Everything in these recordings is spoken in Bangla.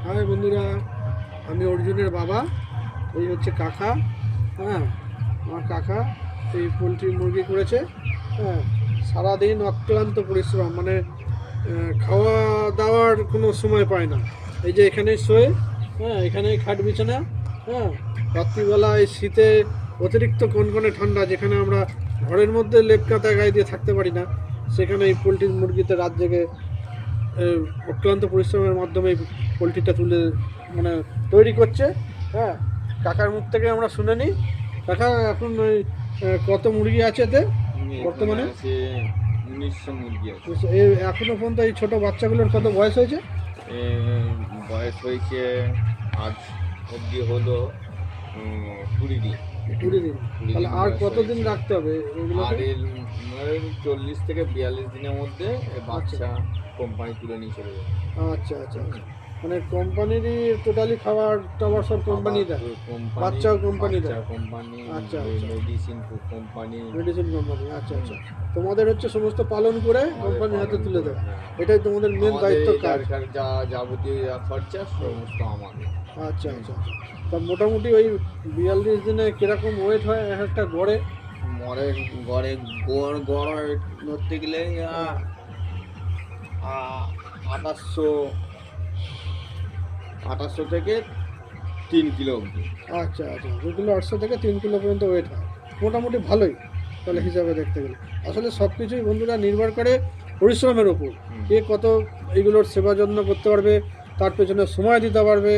হাই বন্ধুরা, আমি অর্জুনের বাবা। এই হচ্ছে কাকা। হ্যাঁ, আমার কাকা এই পোলট্রি মুরগি করেছে। হ্যাঁ, সারাদিন অক্লান্ত পরিশ্রম, মানে খাওয়া দাওয়ার কোনো সময় পায় না। এই যে এখানেই শোয়, হ্যাঁ, এখানেই খাট বিছানা। হ্যাঁ, রাত্রিবেলা এই শীতে অতিরিক্ত কনকনে ঠান্ডা, যেখানে আমরা ঘরের মধ্যে লেপ কাঁথা গায়ে দিয়ে থাকতে পারি না, সেখানে এই পোলট্রির মুরগিতে রাত জেগে অক্লান্ত পরিশ্রমের মাধ্যমে পোলট্রিটা তুলে মানে তৈরি করছে। হ্যাঁ, কাকার মুখ থেকে আমরা শুনে নিই। কাকা, এখন ওই কত মুরগি আছে এতে বর্তমানে? 1900 মুরগি আছে। এখনো পর্যন্ত এই ছোট বাচ্চাগুলোর কত বয়স হয়েছে? বয়স হয়েছে আজ অবধি হলো 20 দিন। 20 দিন। তাহলে আর কতদিন রাখতে হবে আর এগুলোকে? 40 থেকে 42 দিনের মধ্যে বাচ্চা কোম্পানি তুলে নিয়ে চলে যাবে। আচ্ছা আচ্ছা আচ্ছা, মানে কোম্পানিরই টোটালি খাবার টাবার সব কোম্পানি দেয়? বাচ্চাও কোম্পানি দেয়? কোম্পানি, আচ্ছা আচ্ছা, মেডিসিন কোম্পানি, মেডিসিন কোম্পানি। আচ্ছা আচ্ছা, তোমাদের হচ্ছে সমস্ত পালন করে কোম্পানির হাতে তুলে দেয়, এটাই তোমাদের মেন দায়িত্ব, কাজ। যা যাবতীয় খরচা সমস্ত আমাদের। আচ্ছা আচ্ছা, তা মোটামুটি ওই 42 দিনে কিরকম ওয়েট হয় একটা গড়ে? গড়ে গড় ধরতে গেলে 2800 থেকে 3 কিলো অবধি। আচ্ছা আচ্ছা, 2 কিলো 800 থেকে 3 কিলো পর্যন্ত ওয়েট হয়, মোটামুটি ভালোই তাহলে হিসাবে দেখতে গেলে। আসলে সব কিছুই বন্ধুরা নির্ভর করে পরিশ্রমের ওপর। কে কত এইগুলোর সেবা যত্ন করতে পারবে, তার পেছনে সময় দিতে পারবে,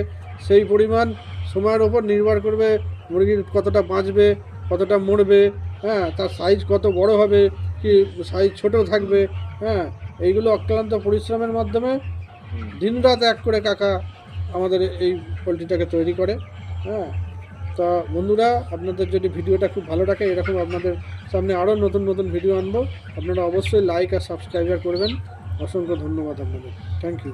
সেই পরিমাণ সময়ের ওপর নির্ভর করবে মুরগির কতটা বাঁচবে, কতটা মরবে। হ্যাঁ, তার সাইজ কত বড় হবে, কি সাইজ ছোট থাকবে। হ্যাঁ, এইগুলো অক্লান্ত পরিশ্রমের মাধ্যমে দিনরাত এক করে কাকা আমাদের এই পোলট্রিটাকে তৈরি করে। হ্যাঁ, তা বন্ধুরা, আপনাদের যদি ভিডিওটা খুব ভালো লাগে, এরকম আপনাদের সামনে আরও নতুন নতুন ভিডিও আনবো। আপনারা অবশ্যই লাইক আর সাবস্ক্রাইবার করবেন। অসংখ্য ধন্যবাদ আপনাদের। Thank you.